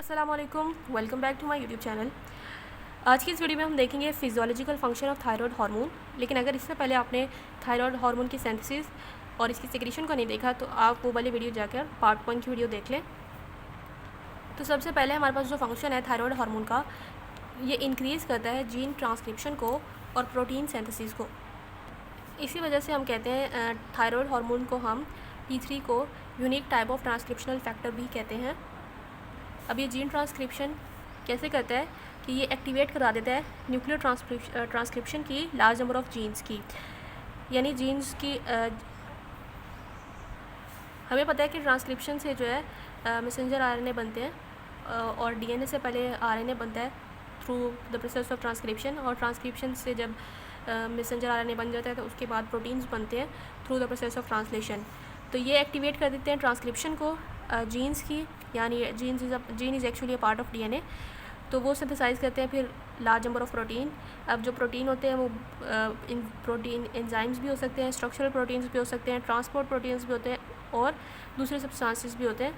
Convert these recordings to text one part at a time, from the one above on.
अस्सलामुअलैकुम, welcome back to my YouTube channel. आज की इस वीडियो में हम देखेंगे physiological function of thyroid hormone. लेकिन अगर इससे पहले आपने थायराइड हार्मोन की सिंथेसिस और इसकी सिक्रीशन को नहीं देखा तो आप वो वाली वीडियो जाकर पार्ट 1 की वीडियो देख लें। तो सबसे पहले हमारे पास जो फंक्शन है थायराइड हार्मोन का, ये इंक्रीज़ करता है जीन ट्रांसक्रिप्शन को और प्रोटीन सिंथेसिस को। इसी वजह से हम कहते हैं थायराइड हार्मोन को हम T3 को unique type of transcriptional factor भी कहते हैं। अब ये जीन ट्रांसक्रिप्शन कैसे करता है कि ये एक्टिवेट करा देता है न्यूक्लियर ट्रांसक्रिप्शन की लार्ज नंबर ऑफ जीन्स की, यानी जीन्स की हमें पता है कि ट्रांसक्रिप्शन से जो है मैसेंजर आरएनए बनते हैं और डीएनए से पहले आरएनए बनता है through the process of transcription, और ट्रांसक्रिप्शन से जब मैसेंजर आरएनए बन जाता है तो उसके बाद प्रोटीन्स बनते हैं through the process of translation. तो ये एक्टिवेट कर देते हैं ट्रांसक्रिप्शन को जीन्स की, यानी gene is actually a part of DNA. तो वो सिंथेसाइज करते हैं फिर लार्ज नंबर ऑफ प्रोटीन। अब जो प्रोटीन होते हैं वो इन प्रोटीन एंजाइम्स भी हो सकते हैं, स्ट्रक्चरल प्रोटीन्स भी हो सकते हैं, ट्रांसपोर्ट प्रोटीन्स भी होते हैं और दूसरे सब्सटेंसेस भी होते हैं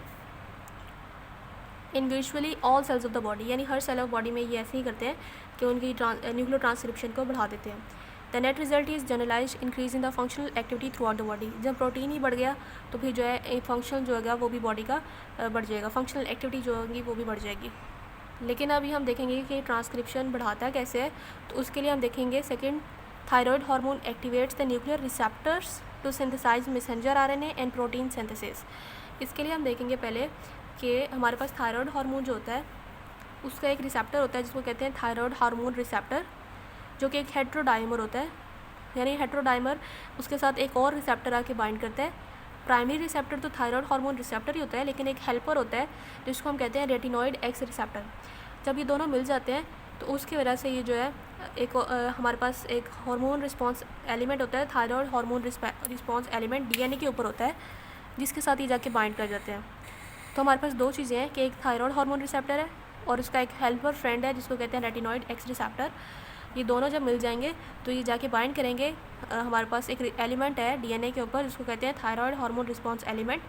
in virtually all cells of the body, यानी हर सेल ऑफ बॉडी में ये ऐसे ही करते हैं कि उनकी न्यूक्लियर ट्रांसक्रिप्शन को बढ़ा देते हैं। The net result is generalize increase in the functional activity throughout the body. जब प्रोटीन ही बढ़ गया तो फिर जो है फंक्शन जो होगा वो भी बॉडी का बढ़ जाएगा, फंक्शनल एक्टिविटी जो होगी वो भी बढ़ जाएगी। लेकिन अभी हम देखेंगे कि ट्रांसक्रिप्शन बढ़ाता कैसे है, तो उसके लिए हम देखेंगे second, thyroid hormone activates the nuclear receptors to synthesize messenger RNA and protein synthesis. इसके लिए हम देखेंगे पहले कि हमारे पास थायराइड हार्मोन जो होता है उसका एक रिसेप्टर होता है जिसको कहते हैं थायराइड हार्मोन रिसेप्टर, जो कि एक हेट्रोडाइमर होता है, यानी हेट्रोडाइमर उसके साथ एक और रिसेप्टर आके बाइंड करता है। प्राइमरी रिसेप्टर तो थायराइड हार्मोन रिसेप्टर ही होता है, लेकिन एक हेल्पर होता है जिसको हम कहते हैं रेटिनॉइड एक्स रिसेप्टर। जब ये दोनों मिल जाते हैं तो उसकी वजह से ये जो है एक हमारे पास एक हार्मोन रिस्पॉन्स एलिमेंट होता है, thyroid hormone response element DNA के ऊपर होता है, जिसके साथ ये जाके बाइंड कर जाते हैं। तो हमारे पास दो चीज़ें हैं कि एक थायराइड हार्मोन रिसेप्टर है और उसका एक हेल्पर फ्रेंड है जिसको कहते हैं रेटिनॉइड एक्स रिसेप्टर। ये दोनों जब मिल जाएंगे तो ये जाके बाइंड करेंगे। हमारे पास एक एलिमेंट है डीएनए के ऊपर जिसको कहते हैं थायराइड हार्मोन रिस्पॉन्स एलिमेंट।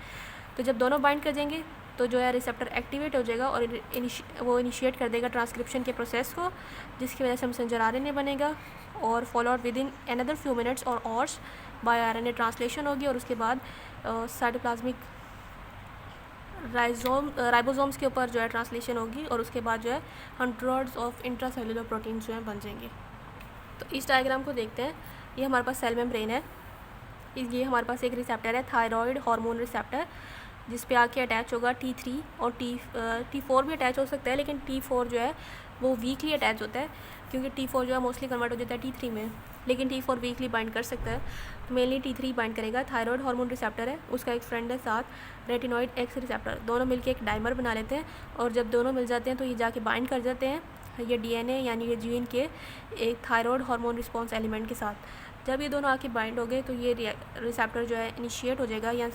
तो जब दोनों बाइंड कर जाएंगे तो जो है रिसेप्टर एक्टिवेट हो जाएगा और वो इनिशिएट कर देगा ट्रांसक्रिप्शन के प्रोसेस को, जिसकी वजह से मैसेंजर आरएनए बनेगा और followed with in another few minutes और आवर्स बाय आरएनए ट्रांसलेशन होगी, और उसके बाद साइटोप्लाज्मिक राइबोसोम्स के ऊपर जो है ट्रांसलेशन होगी, और उसके बाद जो है हंड्रेड्स ऑफ इंट्रासेलुलर प्रोटीन जो है बन जाएंगे। तो इस डायग्राम को देखते हैं। ये हमारे पास सेल मेम्ब्रेन है, ये हमारे पास एक रिसेप्टर है थायराइड हार्मोन रिसेप्टर, जिस पे आके अटैच होगा T3 और T4 भी अटैच हो सकता है, लेकिन T4 जो है वो वीकली अटैच होता है क्योंकि T4 जो है मोस्टली कन्वर्ट हो जाता है T3 में, लेकिन T4 वीकली बाइंड कर सकता है। तो मेनली T3 बाइंड करेगा। थायराइड हार्मोन रिसेप्टर है, उसका एक फ्रेंड है साथ रेटिनॉइड एक्स रिसेप्टर, दोनों मिलके एक डाइमर बना लेते हैं, और जब दोनों मिल जाते हैं तो ये जाके बाइंड कर जाते हैं ये डीएनए यानी ये जीन के एक थायराइड हार्मोन रिस्पॉन्स एलिमेंट के साथ। जब ये दोनों आके बाइंड हो गए तो ये रिसेप्टर जो है इनिशिएट हो जाएगा या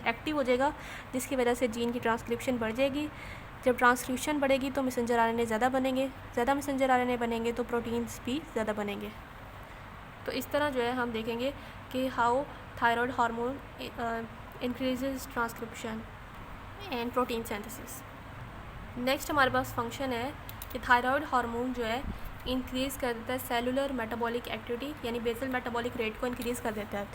एक्टिव हो जाएगा, जिसकी वजह से जीन की ट्रांसक्रिप्शन बढ़ जाएगी। जब ट्रांसक्रिप्शन बढ़ेगी तो मैसेंजर आरएनए ज़्यादा बनेंगे, ज़्यादा मैसेंजर आरएनए बनेंगे तो प्रोटीन्स भी ज़्यादा बनेंगे। तो इस तरह जो है हम देखेंगे कि how thyroid hormone increases transcription and protein synthesis. Next हमारे पास फंक्शन है कि थायराइड हार्मोन जो है इंक्रीज़ कर देता है सेलुलर मेटाबॉलिक एक्टिविटी, यानी बेसल मेटाबॉलिक रेट को इंक्रीज़ कर देता है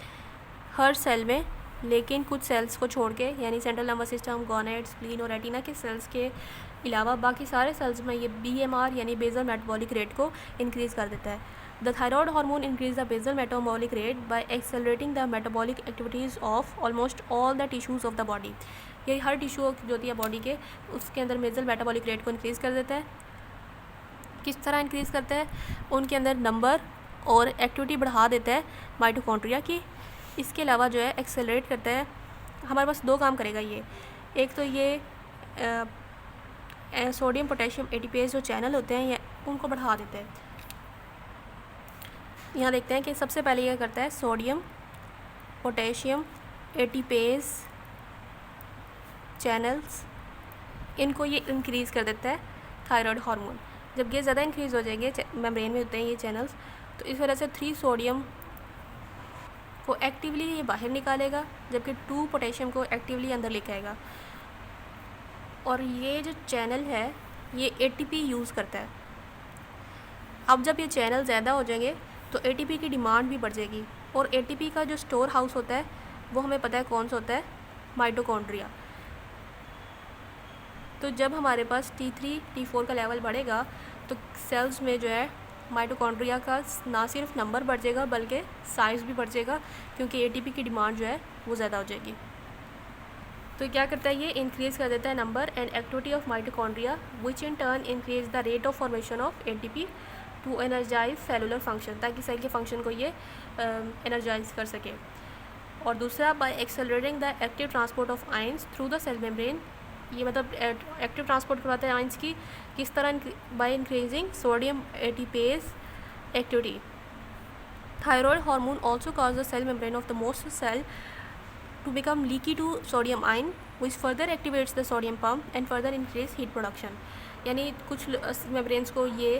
हर सेल में, लेकिन कुछ सेल्स को छोड़ के, यानी central nervous system, gonad, spleen और रेटिना के सेल्स के अलावा बाकी सारे सेल्स में ये BMR यानी बेसल मेटाबॉलिक रेट को इंक्रीज़ कर देता है। The thyroid hormone increase the basal metabolic rate by accelerating the metabolic activities of almost all the tissues of the body. ये हर टिश्यू जो होती है बॉडी के, उसके अंदर बेसल मेटाबॉलिक रेट को इंक्रीज़ कर देता है। किस तरह इंक्रीज़ करता है? उनके अंदर नंबर और एक्टिविटी बढ़ा देता है माइटोकॉन्ड्रिया की। इसके अलावा जो है एक्सेलरेट करता है। हमारे पास दो काम करेगा ये, एक तो ये सोडियम पोटेशियम एटीपेज जो चैनल होते हैं ये उनको बढ़ा देता है। यहाँ देखते हैं कि सबसे पहले ये करता है सोडियम पोटेशियम एटीपेज चैनल्स, इनको ये इंक्रीज़ कर देता है थायराइड हार्मोन। जब ये ज़्यादा इंक्रीज़ हो जाएंगे, मेम्ब्रेन में होते हैं ये चैनल्स, तो इस वजह से 3 सोडियम को एक्टिवली ये बाहर निकालेगा, जबकि 2 पोटेशियम को एक्टिवली अंदर लेके आएगा। और ये जो चैनल है ये ATP यूज़ करता है। अब जब ये चैनल ज़्यादा हो जाएंगे तो ATP की डिमांड भी बढ़ जाएगी, और ATP का जो स्टोर हाउस होता है वो हमें पता है कौन सा होता है, माइटोकॉन्ड्रिया। तो जब हमारे पास T3 T4 का लेवल बढ़ेगा तो सेल्स में जो है माइटोकॉन्ड्रिया का ना सिर्फ नंबर बढ़ जाएगा बल्कि साइज़ भी बढ़ जाएगा, क्योंकि ATP की डिमांड जो है वो ज़्यादा हो जाएगी। तो क्या करता है, ये इंक्रीज़ कर देता है number and activity of mitochondria which in turn increase the rate of formation of ATP to energize cellular function, ताकि सेल के फंक्शन को ये एनर्जाइज कर सके। और दूसरा, by accelerating the active transport of ions through the cell membrane, ये मतलब एक्टिव ट्रांसपोर्ट करवाते हैं आयंस की, किस तरह, by increasing sodium ATPase activity. Thyroid hormone also cause the cell membrane of the most cell to become leaky to sodium ion which further activates the sodium pump and further increase heat production। यानी कुछ membranes को ये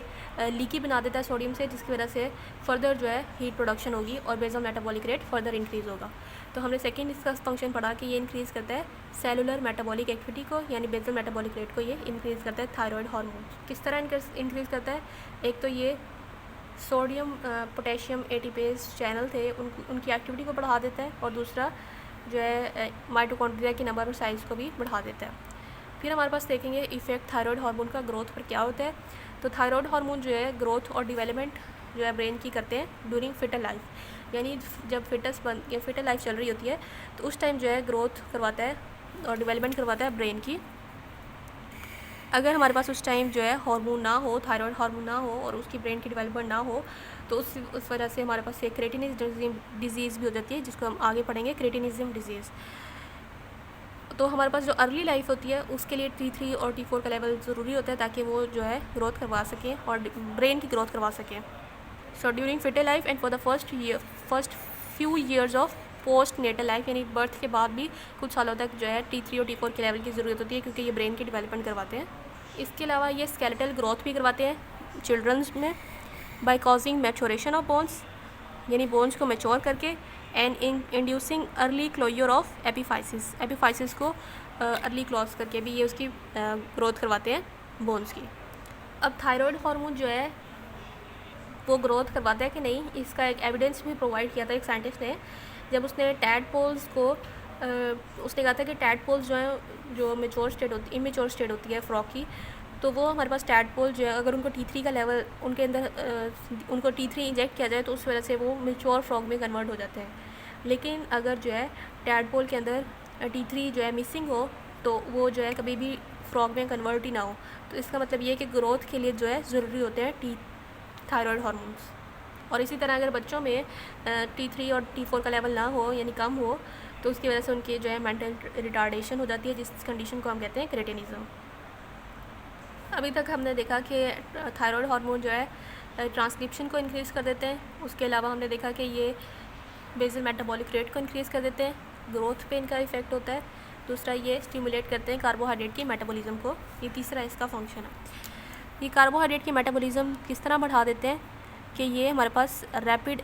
leaky बना देता है sodium से, जिसकी वजह से फर्दर जो है हीट प्रोडक्शन होगी और basal metabolic rate further increase होगा। तो हमने सेकेंड इसका फंक्शन पढ़ा कि ये इंक्रीज़ करता है सेलुलर मेटाबॉलिक एक्टिविटी को, यानी बेसल मेटाबॉलिक रेट को ये इंक्रीज़ करता है थायराइड हार्मोन। किस तरह इंक्रीज़ करता है, एक तो ये सोडियम पोटेशियम एटीपेज चैनल थे उनकी एक्टिविटी को बढ़ा देता है, और दूसरा जो है माइटोकॉन्ड्रिया की नंबर और साइज़ को भी बढ़ा देता है। फिर हमारे पास देखेंगे इफ़ेक्ट थायराइड हार्मोन का ग्रोथ पर क्या होता है। तो थायराइड हार्मोन जो है ग्रोथ और डेवलपमेंट जो है ब्रेन की करते हैं ड्यूरिंग फिटल लाइफ, यानी जब फिटल लाइफ चल रही होती है तो उस टाइम जो है ग्रोथ करवाता है और डेवलपमेंट करवाता है ब्रेन की। अगर हमारे पास उस टाइम जो है हार्मोन ना हो, थायराइड हार्मोन ना हो और उसकी ब्रेन की डेवलपमेंट ना हो, तो उस वजह से हमारे पास एक क्रेटिनिज्म डिजीज़ भी हो जाती है, जिसको हम आगे पढ़ेंगे, क्रेटिनिज्म डिजीज़। तो हमारे पास जो अर्ली लाइफ होती है उसके लिए T3 और T4 का लेवल ज़रूरी होता है, ताकि वो जो है ग्रोथ करवा सकें और ब्रेन की ग्रोथ करवा सकें। So during fetal life and for the first few years of postnatal life, यानी बर्थ के बाद भी कुछ सालों तक जो है T3 और T4 के लेवल की ज़रूरत होती है, क्योंकि ये ब्रेन की डेवलपमेंट करवाते हैं। इसके अलावा ये स्केलेटल ग्रोथ भी करवाते हैं चिल्ड्रंस में by causing maturation of bones, यानी बोन्स को मैच्योर करके, and inducing early closure of epiphysis को अर्ली क्लोज करके भी ये उसकी ग्रोथ करवाते हैं बोन्स की। अब थायराइड हार्मोन जो है वो ग्रोथ करवाता है कि नहीं, इसका एक एविडेंस भी प्रोवाइड किया था एक साइंटिस्ट ने, जब उसने टैडपोल्स को उसने कहा था कि टैडपोल्स जो है जो इमेच्योर स्टेट होती है फ्रॉग की, तो वो हमारे पास टैडपोल जो है अगर उनको T3 का लेवल उनके अंदर उनको T3 इंजेक्ट किया जाए तो उस वजह से वो मैच्योर फ्रॉग में कन्वर्ट हो जाते हैं। लेकिन अगर जो है टैडपोल के अंदर T3 जो है मिसिंग हो तो वो जो है कभी भी फ्रॉग में कन्वर्ट ही ना हो। तो इसका मतलब ये है कि ग्रोथ के लिए जो है ज़रूरी होते हैं थायराइड हार्मोन्स। और इसी तरह अगर बच्चों में T3 और T4 का लेवल ना हो, यानी कम हो, तो उसकी वजह से उनकी जो है मेंटल रिटार्डेशन हो जाती है, जिस कंडीशन को हम कहते हैं क्रेटिनिज्म। अभी तक हमने देखा कि थायराइड हार्मोन जो है ट्रांसक्रिप्शन को इंक्रीज़ कर देते हैं। उसके अलावा हमने देखा कि ये बेसल मेटाबॉलिक रेट को इंक्रीज़ कर देते हैं, ग्रोथ पे इनका इफेक्ट होता है। दूसरा, ये स्टिमुलेट करते हैं कार्बोहाइड्रेट की मेटाबॉलिज्म को। ये तीसरा इसका फंक्शन है। ये कार्बोहाइड्रेट की मेटाबॉलिज्म किस तरह बढ़ा देते हैं कि ये हमारे पास रैपिड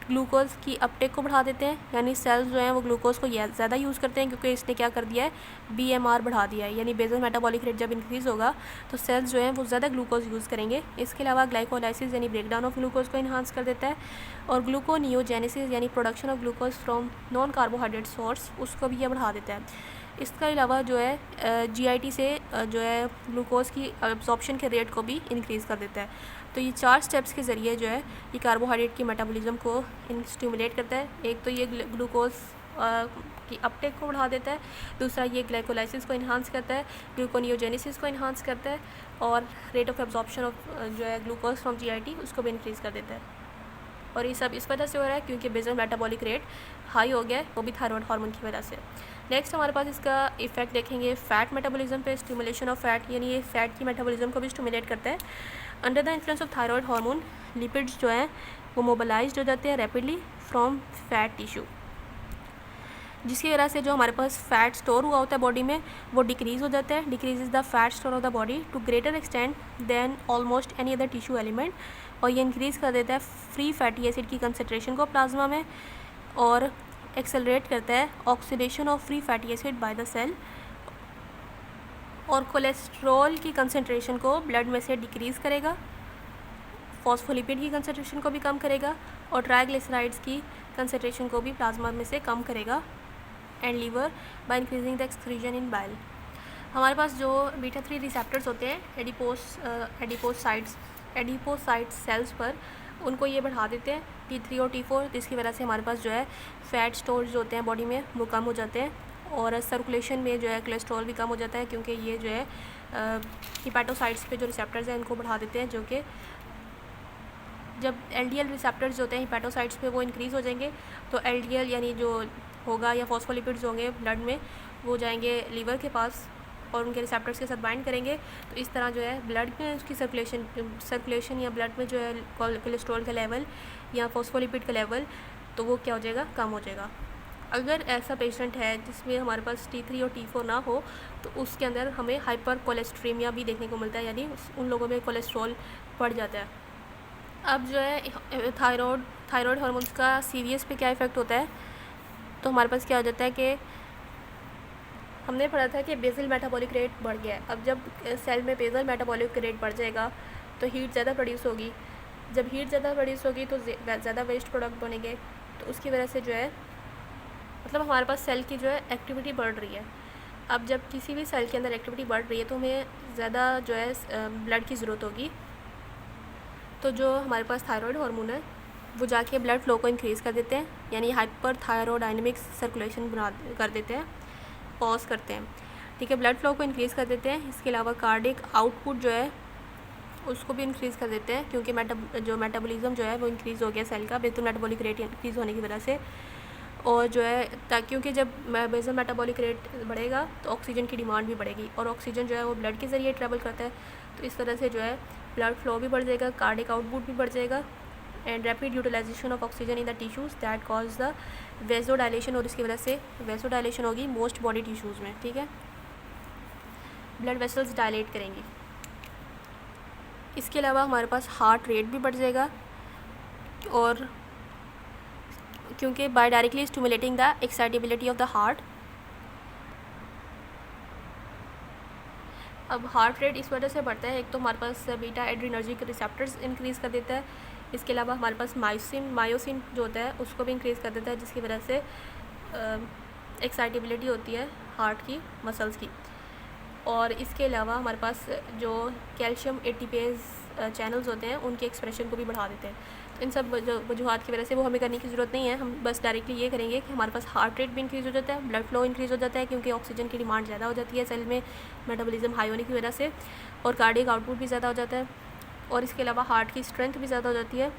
ग्लूकोज की अपटेक को बढ़ा देते हैं, यानी सेल्स जो हैं वो ग्लूकोज को ज़्यादा यूज़ करते हैं, क्योंकि इसने क्या कर दिया है, BMR बढ़ा दिया है, यानी बेसल मेटाबॉलिक रेट जब इंक्रीज़ होगा तो सेल्स जो हैं वो ज़्यादा ग्लूकोज यूज़ करेंगे। इसके अलावा ग्लाइकोलाइसिस यानी ब्रेकडाउन ऑफ ग्लूकोज को इन्हांस कर देता है, और ग्लूकोनियोजेनेसिस यानी production of glucose from non carbohydrate source, उसको भी ये बढ़ा देता है। इसके अलावा जो है GIT से जो है ग्लूकोज की एब्जॉर्प्शन के रेट को भी इंक्रीज़ कर देता है। तो ये 4 स्टेप्स के ज़रिए जो है ये कार्बोहाइड्रेट की मेटाबॉलिज्म को स्टिमुलेट करता है। एक तो ये ग्लूकोज की अपटेक को बढ़ा देता है, दूसरा ये ग्लाइकोलाइसिस को इन्हांस करता है, ग्लूकोनियोजेनेसिस को इन्हांस करता है, और रेट ऑफ एब्जॉर्प्शन ऑफ जो है ग्लूकोज फ्रॉम GIT उसको भी इंक्रीज़ कर देता है। और ये सब इस वजह से हो रहा है क्योंकि बेसल मेटाबॉलिक रेट हाई हो गया है, वो भी थायराइड हार्मोन की वजह से। नेक्स्ट हमारे पास इसका इफेक्ट देखेंगे फ़ैट मेटाबॉलिज्म पे, स्टिमुलेशन ऑफ फैट, यानी ये फ़ैट की मेटाबॉलिज्म को भी स्टिमुलेट करता है। Under the influence of thyroid hormone lipids जो हैं वो मोबिलाइज्ड हो जाते हैं रैपिडली फ्रॉम फैट टिश्यू, जिसकी वजह से जो हमारे पास फ़ैट स्टोर हुआ होता है बॉडी में वो डिक्रीज़ हो जाता है। Decrease is the fat store of the body to greater extent than almost any other tissue element, और ये इंक्रीज़ कर देता है फ्री फैटी एसिड की कंसनट्रेशन को प्लाज्मा में, और एक्सेलरेट करता है oxidation of free fatty acid by the cell, और कोलेस्ट्रॉल की कंसंट्रेशन को ब्लड में से डिक्रीज़ करेगा, फॉस्फोलिपिड की कंसंट्रेशन को भी कम करेगा और ट्राइग्लिसराइड्स की कंसंट्रेशन को भी प्लाज्मा में से कम करेगा, and liver by increasing the excretion in bile. हमारे पास जो बीटा 3 रिसेप्टर्स होते हैं एडिपोसाइट्स सेल्स पर, उनको ये बढ़ा देते हैं T3 और T4, जिसकी वजह से हमारे पास जो है फैट स्टोर्स जो होते हैं बॉडी में वो कम हो जाते हैं और सर्कुलेशन में जो है कोलेस्ट्रॉल भी कम हो जाता है, क्योंकि ये जो है हिपैटोसाइट्स पे जो रिसेप्टर्स हैं उनको बढ़ा देते हैं, जो कि जब LDL रिसेप्टर्स जो होते हैं हिपैटोसाइट्स पे वो इंक्रीज़ हो जाएंगे तो LDL यानी जो होगा या फॉस्फोलिपिड्स होंगे ब्लड में वो जाएंगे लीवर के पास और उनके रिसेप्टर्स के साथ बाइंड करेंगे। तो इस तरह जो है ब्लड में उसकी सर्कुलेशन या ब्लड में जो है कोलेस्ट्रॉल का लेवल या फॉस्फोलिपिड का लेवल तो वो क्या हो जाएगा, कम हो जाएगा। अगर ऐसा पेशेंट है जिसमें हमारे पास T3 और T4 ना हो तो उसके अंदर हमें हाइपर कोलेस्ट्रीमिया भी देखने को मिलता है, यानी उन लोगों में कोलेस्ट्रॉल बढ़ जाता है। अब जो है थायराइड हार्मोन्स का सीवीएस पे क्या इफ़ेक्ट होता है, तो हमारे पास क्या हो जाता है कि हमने पढ़ा था कि बेसल मेटाबॉलिक रेट बढ़ गया है। अब जब सेल में बेसल मेटाबॉलिक रेट बढ़ जाएगा तो हीट ज़्यादा प्रोड्यूस होगी, जब हीट ज़्यादा प्रोड्यूस होगी तो ज़्यादा वेस्ट प्रोडक्ट बनेंगे, तो उसकी वजह से जो है मतलब हमारे पास सेल की जो है एक्टिविटी बढ़ रही है। अब जब किसी भी सेल के अंदर एक्टिविटी बढ़ रही है तो हमें ज़्यादा जो है ब्लड की ज़रूरत होगी, तो जो हमारे पास थायराइड हार्मोन है वो जाके ब्लड फ्लो को इंक्रीज़ कर देते हैं, यानी हाइपर थायरोडायनेमिक सर्कुलेशन कर देते हैं, पॉज करते हैं, ठीक है, ब्लड फ्लो को इंक्रीज़ कर देते हैं। इसके अलावा कार्डिक आउटपुट जो है उसको भी इंक्रीज़ कर देते हैं, क्योंकि मेटाबॉलिज्म जो है वो इंक्रीज़ हो गया सेल का बेसल मेटाबॉलिक रेट इंक्रीज़ होने की वजह से। और जो है क्योंकि जब बेसल मेटाबॉलिक रेट बढ़ेगा तो ऑक्सीजन की डिमांड भी बढ़ेगी और ऑक्सीजन जो है वो ब्लड के ज़रिए ट्रैवल करता है, तो इस तरह से जो है ब्लड फ्लो भी बढ़ जाएगा, कार्डिक आउटपुट भी बढ़ जाएगा, and rapid utilization of oxygen in the tissues that cause the vasodilation, और इसकी वजह से वेसोडाइलेशन होगी मोस्ट बॉडी टिश्यूज़ में, ठीक है, ब्लड वेसल्स डायलेट करेंगी। इसके अलावा हमारे पास हार्ट रेट भी बढ़ जाएगा, और क्योंकि by directly stimulating the excitability of the heart. अब हार्ट रेट इस वजह से बढ़ता है, एक तो हमारे पास बीटा एड्रीनर्जिक रिसेप्टर्स इंक्रीज़ कर देता है, इसके अलावा हमारे पास मायोसिन जो होता है उसको भी इंक्रीज़ कर देता है, जिसकी वजह से एक्साइटेबिलिटी होती है हार्ट की मसल्स की। और इसके अलावा हमारे पास जो कैल्शियम एटीपेज चैनल्स होते हैं उनके एक्सप्रेशन को भी बढ़ा देते हैं। तो इन सब वजूहत की वजह से वो हमें करने की ज़रूरत नहीं है, हम बस डायरेक्टली ये करेंगे कि हमारे पास हार्ट रेट भी इंक्रीज़ हो जाता है, ब्लड फ्लो इंक्रीज़ हो जाता है, क्योंकि ऑक्सीजन की डिमांड ज़्यादा हो जाती है सेल में मेटाबॉलिज्म हाई होने की वजह से, और कार्डियक आउटपुट भी ज़्यादा हो जाता है, और इसके अलावा हार्ट की स्ट्रेंथ भी ज़्यादा हो जाती है।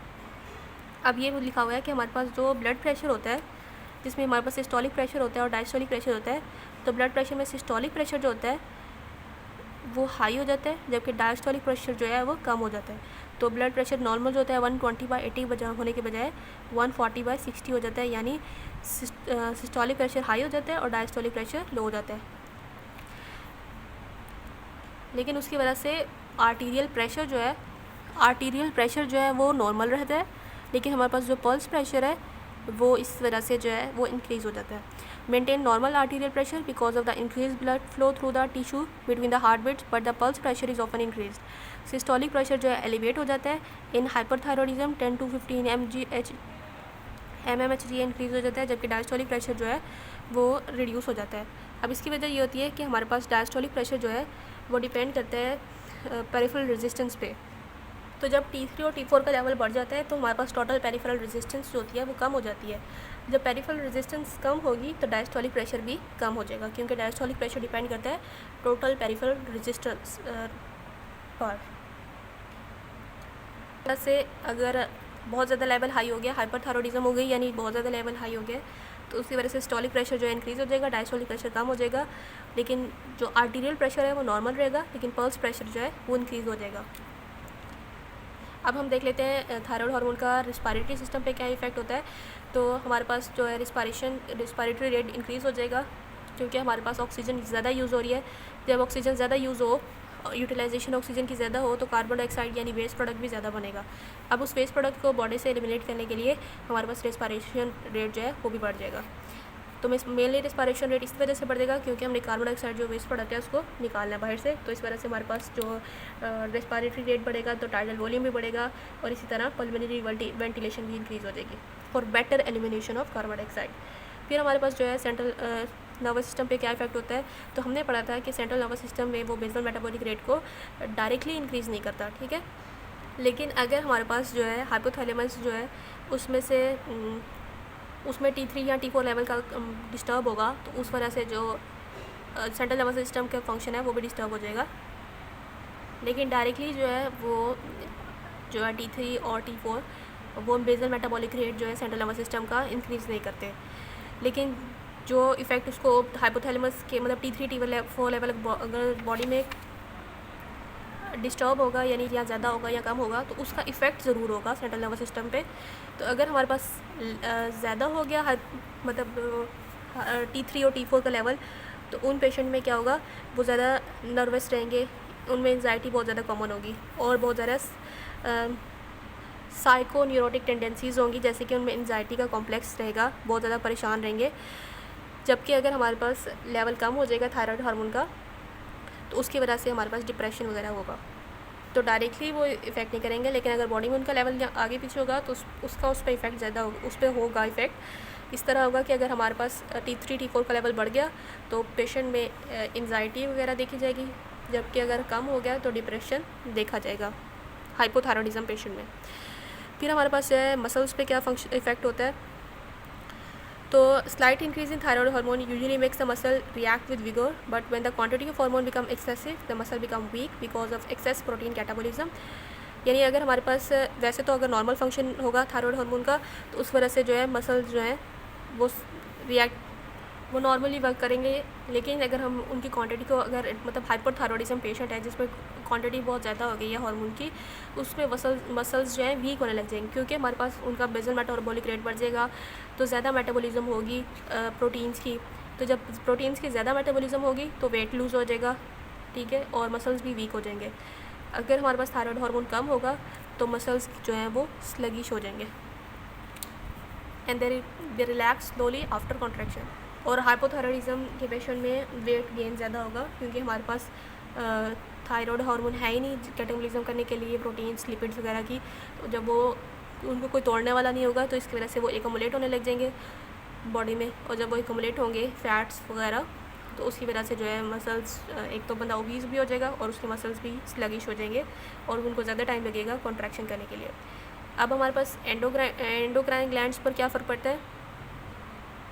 अब ये लिखा हुआ है कि हमारे पास जो ब्लड प्रेशर होता है, जिसमें हमारे पास सिस्टोलिक प्रेशर होता है और डायस्टोलिक प्रेशर होता है, तो ब्लड प्रेशर में सिस्टोलिक प्रेशर जो होता है वो हाई हो जाता है, जबकि डायस्टोलिक प्रेशर जो है वो कम हो जाता है। तो ब्लड प्रेशर नॉर्मल जो होता है 120/80 होने के बजाय 140/60 हो जाता है, यानी सिस्टोलिक प्रेशर हाई हो जाता है और डायस्टोलिक प्रेशर लो हो जाता है। लेकिन उसकी वजह से आर्टीरियल प्रेशर जो है वो नॉर्मल रहता है, लेकिन हमारे पास जो पल्स प्रेशर है वो इस वजह से जो है वो इंक्रीज़ हो जाता है। Maintain normal arterial pressure because of the increase blood flow through the tissue between the heartbeats, but the pulse pressure is often increase. Systolic pressure जो है एलिवेट हो जाता है इन हाइपरथायरॉयडिज्म 10 to 15 mmHg इंक्रीज़ हो जाता है, जबकि डायस्टोलिक प्रेशर जो है वो रिड्यूस हो जाता है। अब इसकी वजह ये होती है कि हमारे पास डायस्टोलिक प्रेशर जो है वो डिपेंड करता है पेरिफेरल रेजिस्टेंस पे। तो जब T3 और T4 का लेवल बढ़ जाता है तो हमारे पास टोटल पेरिफेरल रेजिस्टेंस जो होती है वो कम हो जाती है। जब पेरिफेरल रेजिस्टेंस कम होगी तो डायस्टोलिक प्रेशर भी कम हो जाएगा, क्योंकि डायस्टोलिक प्रेशर डिपेंड करता है टोटल पेरिफेरल रेजिस्टेंस पर। से अगर बहुत ज़्यादा लेवल हाई हो गया, हाइपरथायरॉयडिज्म हो गई, यानी बहुत ज़्यादा लेवल हाई हो गया, तो उसकी वजह से सिस्टोलिक प्रेशर जो है इंक्रीज़ हो जाएगा, डायस्टोलिक प्रेशर कम हो जाएगा, लेकिन जो आर्टीरियल प्रेशर है वो नॉर्मल रहेगा, लेकिन पल्स प्रेशर जो है वो इंक्रीज़ हो जाएगा। अब हम देख लेते हैं थायराइड हार्मोन का रिस्पायरेटरी सिस्टम पे क्या इफेक्ट होता है। तो हमारे पास जो है रिस्पायरेटरी रेट इंक्रीज़ हो जाएगा, क्योंकि हमारे पास ऑक्सीजन ज़्यादा यूज़ हो रही है। जब ऑक्सीजन ज़्यादा यूज़ हो, यूटिलाइजेशन ऑक्सीजन की ज़्यादा हो, तो कार्बन डाइऑक्साइड यानी वेस्ट प्रोडक्ट भी ज़्यादा बनेगा। अब उस वेस्ट प्रोडक्ट को बॉडी से एलिमिनेट करने के लिए हमारे पास रिस्पायरेशन रेट जो है वो भी बढ़ जाएगा। तो मेनली रेस्पिरेशन रेट इस वजह से बढ़ेगा क्योंकि हमने कार्बन डाइऑक्साइड जो वेस्ट प्रोडक्ट है उसको निकालना है बाहर से, तो इस वजह से हमारे पास जो रेस्पिरेटरी रेट बढ़ेगा तो टाइडल वॉल्यूम भी बढ़ेगा और इसी तरह पल्मोनरी वेंटिलेशन भी इंक्रीज़ हो जाएगी for better elimination of carbon dioxide. फिर हमारे पास जो है सेंट्रल नर्वस सिस्टम पे क्या इफेक्ट होता है, तो हमने पढ़ा था कि सेंट्रल नर्वस सिस्टम में वो बेसल मेटाबॉलिक रेट को डायरेक्टली इंक्रीज़ नहीं करता, ठीक है। लेकिन अगर हमारे पास जो है हाइपोथैलेमस जो है उसमें से उसमें T3 या T4 लेवल का डिस्टर्ब होगा तो उस वजह से जो सेंट्रल नर्वस सिस्टम का फंक्शन है वो भी डिस्टर्ब हो जाएगा। लेकिन डायरेक्टली जो है वो जो है T3 और T4 वो बेसल मेटाबॉलिक रेट जो है सेंट्रल नर्वस सिस्टम का इंक्रीज़ नहीं करते। लेकिन जो इफ़ेक्ट उसको हाइपोथैलेमस के मतलब T3 T4 लेवल अगर बॉडी में डिस्टर्ब होगा यानी या ज़्यादा होगा या कम होगा तो उसका इफ़ेक्ट ज़रूर होगा सेंट्रल नर्वस सिस्टम पे। तो अगर हमारे पास ज़्यादा हो गया मतलब T3 और T4 का लेवल, तो उन पेशेंट में क्या होगा, वो ज़्यादा नर्वस रहेंगे, उनमें एंजाइटी बहुत ज़्यादा कॉमन होगी और बहुत ज़्यादा साइको न्यूरोटिक टेंडेंसीज़ होंगी, जैसे कि उनमें एंजाइटी का कॉम्प्लेक्स रहेगा, बहुत ज़्यादा परेशान रहेंगे। जबकि अगर हमारे पास लेवल कम हो जाएगा थायराइड हार्मोन का तो उसकी वजह से हमारे पास डिप्रेशन वगैरह होगा, तो डायरेक्टली वो इफ़ेक्ट नहीं करेंगे। लेकिन अगर बॉडी में उनका लेवल आगे पीछे होगा तो उसका उस पर इफ़ेक्ट ज़्यादा होगा, उस पर होगा इफ़ेक्ट। इस तरह होगा कि अगर हमारे पास T3 T4 का लेवल बढ़ गया तो पेशेंट में एंजाइटी वगैरह देखी जाएगी, जबकि अगर कम हो गया तो डिप्रेशन देखा जाएगा हाइपोथायरॉयडिज्म पेशेंट में। फिर हमारे पास मसल्स पे क्या इफ़ेक्ट होता है, तो slight increase in thyroid hormone usually makes the muscle react with vigor, but when the quantity of hormone become excessive, the muscle become weak because of excess protein catabolism। यानी अगर हमारे पास वैसे तो अगर नॉर्मल फंक्शन होगा thyroid hormone का तो उस वजह से जो है मसल्स जो हैं वो नॉर्मली वर्क करेंगे। लेकिन अगर हम उनकी क्वांटिटी को अगर मतलब हाइपरथायरॉयडिज्म पेशेंट है जिसमें क्वांटिटी बहुत ज़्यादा हो गई है हार्मोन की, उसमें मसल्स जो हैं वीक होने लग जाएंगे क्योंकि हमारे पास उनका बेसल मेटाबॉलिक रेट बढ़ जाएगा, तो ज़्यादा मेटाबॉलिज्म होगी प्रोटीन्स की। तो जब प्रोटीन्स की ज़्यादा मेटाबॉलिज्म होगी तो वेट लूज़ हो जाएगा, ठीक है, और मसल्स भी वीक हो जाएंगे। अगर हमारे पास थायराइड हार्मोन कम होगा तो मसल्स जो हैं वो स्लगिश हो जाएंगे and they relax slowly after contraction. और हाइपोथायरॉयडिज्म के पेशेंट में वेट गेन ज़्यादा होगा क्योंकि हमारे पास थायराइड हार्मोन है ही नहीं कैटाबॉलिज्म करने के लिए प्रोटीन्स लिपिड्स वगैरह की, तो जब वो उनको कोई तोड़ने वाला नहीं होगा तो इसकी वजह से वो एकमुलेट होने लग जाएंगे बॉडी में, और जब वो एकमुलेट होंगे फैट्स वगैरह तो उसकी वजह से जो है मसल्स एक तो बंदा ओबीज भी हो जाएगा और उसके मसल्स भी स्लगिश हो जाएंगे और उनको ज़्यादा टाइम लगेगा कॉन्ट्रैक्शन करने के लिए। अब हमारे पास एंडोक्राइन ग्लैंड्स पर क्या फ़र्क पड़ता है,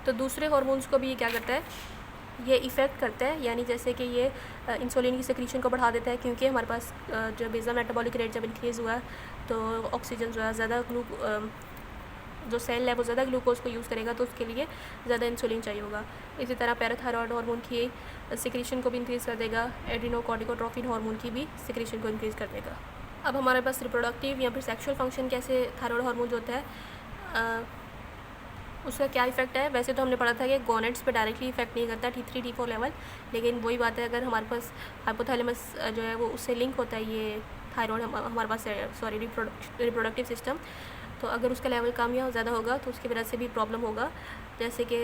तो दूसरे हार्मोन्स को भी ये क्या करता है, ये इफ़ेक्ट करता है। यानी जैसे कि ये इंसुलिन की सिक्रीशन को बढ़ा देता है क्योंकि हमारे पास जो बेसल मेटाबॉलिक रेट जब इंक्रीज़ हुआ तो ऑक्सीजन जो है ज़्यादा जो सेल है वो ज़्यादा ग्लूकोज को यूज़ करेगा तो उसके लिए ज़्यादा इंसुलिन चाहिए होगा। इसी तरह पैराथायरॉयड हार्मोन की सिक्रीशन को भी इंक्रीज़ कर देगा, एड्रिनोकॉर्टिकोट्रोपिन हार्मोन की भी सिक्रीशन को इंक्रीज़ कर देगा। अब हमारे पास रिप्रोडक्टिव या फिर सेक्शुअल फंक्शन कैसे थायराइड हार्मोन जो होता है उसका क्या इफेक्ट है। वैसे तो हमने पढ़ा था कि गोनेट्स पे डायरेक्टली इफेक्ट नहीं करता T3 T4 लेवल, लेकिन वही बात है अगर हमारे पास हाइपोथैलेमस जो है वो उससे लिंक होता है ये थायराइड हमारे पास रिप्रोडक्टिव सिस्टम, तो अगर उसका लेवल कम या ज़्यादा होगा तो उसकी वजह से भी प्रॉब्लम होगा। जैसे कि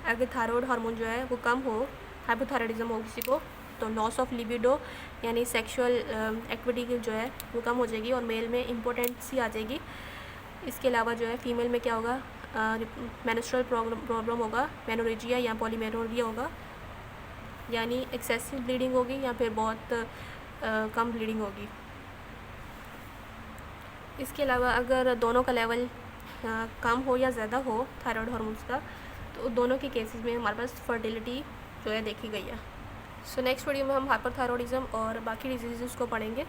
अगर थायराइड हार्मोन जो है वो कम हो, हाइपोथायरॉयडिज्म हो किसी को, तो लॉस ऑफ लिबिडो यानी सेक्शुअल एक्टिविटी जो है वो कम हो जाएगी और मेल में इम्पोर्टेंसी आ जाएगी। इसके अलावा जो है फीमेल में क्या होगा, मेंस्ट्रुअल प्रॉब्लम होगा, मेनोरेजिया या पॉलीमेनोरिया होगा, यानी एक्सेसिव ब्लीडिंग होगी या फिर बहुत कम ब्लीडिंग होगी। इसके अलावा अगर दोनों का लेवल कम हो या ज़्यादा हो थायराइड हार्मोन्स का, तो दोनों के केसेस में हमारे पास फर्टिलिटी जो है देखी गई है। सो नेक्स्ट वीडियो में हम हाइपरथायरॉयडिज्म और बाकी डिजीज़ को पढ़ेंगे।